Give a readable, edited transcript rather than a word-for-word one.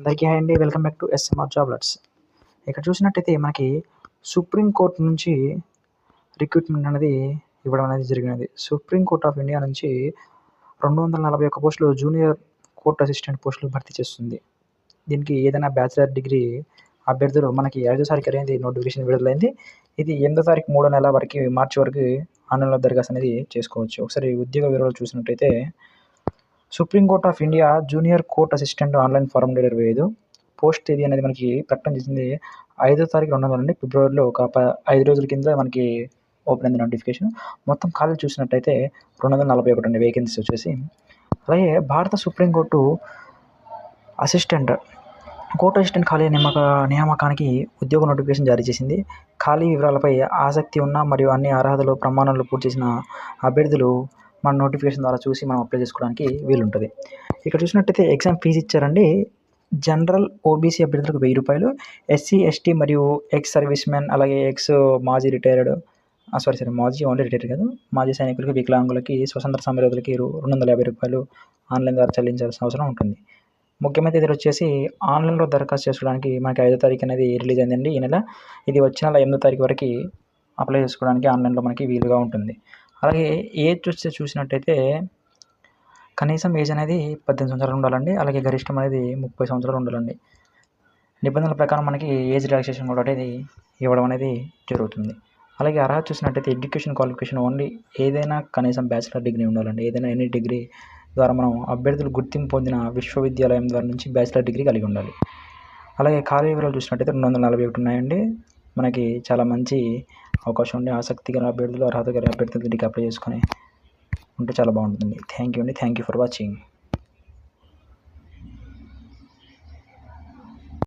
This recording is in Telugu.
అందరికీ హాయ్ అండి. Welcome back to SMR Jablets. ఇక్కడ చూసినట్టయితే మనకి సుప్రీంకోర్టు నుంచి రిక్రూట్మెంట్ అనేది ఇవ్వడం అనేది జరిగినది. సుప్రీంకోర్ట్ ఆఫ్ ఇండియా నుంచి 241 పోస్టులు జూనియర్ కోర్ట్ అసిస్టెంట్ పోస్టులు భర్తీ చేస్తుంది. దీనికి ఏదైనా బ్యాచిలర్ డిగ్రీ అభ్యర్థులు మనకి 5వ తారీఖు అనేది నోటిఫికేషన్ విడుదలైంది. ఇది 8వ తారీఖు 3వ నెల వరకు మార్చి వరకు ఆన్లైన్లో దరఖాస్తు అనేది చేసుకోవచ్చు. ఒకసారి ఉద్యోగ వివరాలు చూసినట్టయితే supreme court of India junior court assistant online form 25 post తేదీ అనేది మనకి ప్రకటన చేసింది 5వ తారీఖు 2వ నెల ఫిబ్రవరిలో. ఒక 5 రోజుల కింద మనకి ఓపెన్ అయింది నోటిఫికేషన్. మొత్తం ఖాళీలు చూసినట్టయితే 241 అండి వేకెన్సీస్ వచ్చేసి. అలాగే భారత సుప్రీంకోర్టు కోర్టు అసిస్టెంట్ ఖాళీ నియామకానికి ఉద్యోగ నోటిఫికేషన్ జారీ చేసింది. ఖాళీ వివరాలపై ఆసక్తి ఉన్న మరియు అన్ని అర్హతలు ప్రమాణాలు పూర్తి చేసిన అభ్యర్థులు మన నోటిఫికేషన్ ద్వారా చూసి మనం అప్లై చేసుకోవడానికి వీలుంటుంది. ఇక్కడ చూసినట్టయితే ఎగ్జామ్ ఫీజు ఇచ్చారండి. జనరల్ ఓబీసీ అభ్యర్థులకు 1000 రూపాయలు, ఎస్సీ ఎస్టీ మరియు ఎక్స్ సర్వీస్ మెన్ అలాగే మాజీ ఓన్లీ రిటైర్డ్ కాదు, మాజీ సైనికులకి, వికలాంగులకి, స్వతంత్ర సమరయోధులకి 250 రూపాయలు ఆన్లైన్ ద్వారా చెల్లించాల్సిన అవసరం ఉంటుంది. ముఖ్యమైన తేదీలు వచ్చేసి ఆన్లైన్లో దరఖాస్తు చేసుకోవడానికి మనకి 5వ తారీఖు అనేది రిలీజ్ అయిందండి ఈ నెల. ఇది వచ్చే నెల 8వ తారీఖు వరకు అప్లై చేసుకోవడానికి ఆన్లైన్లో మనకి వీలుగా ఉంటుంది. అలాగే ఏజ్ చూసినట్టయితే కనీసం ఏజ్ అనేది 18 సంవత్సరాలు ఉండాలండి. అలాగే గరిష్టం అనేది 30 సంవత్సరాలు ఉండాలండి. నిబంధనల ప్రకారం మనకి ఏజ్ రిలాక్సేషన్ కూడా అనేది ఇవ్వడం అనేది జరుగుతుంది. అలాగే అర్హత చూసినట్టయితే ఎడ్యుకేషన్ క్వాలిఫికేషన్ ఓన్లీ ఏదైనా కనీసం బ్యాచిలర్ డిగ్రీ ఉండాలండి. ఏదైనా ఎనీ డిగ్రీ ద్వారా మనం అభ్యర్థులు గుర్తింపు పొందిన విశ్వవిద్యాలయం ద్వారా నుంచి బ్యాచిలర్ డిగ్రీ కలిగి ఉండాలి. అలాగే ఖాళీ వివరాలు చూసినట్టయితే 241 ఉన్నాయండి. మనకి చాలా మంచి అవకాశం ఉండి ఆసక్తి గల అభ్యర్థులు, అర్హత గల అభ్యర్థులు దీనికి అప్లై చేసుకొని ఉంటే చాలా బాగుంటుంది. థ్యాంక్ యూ అండి. Thank you for watching.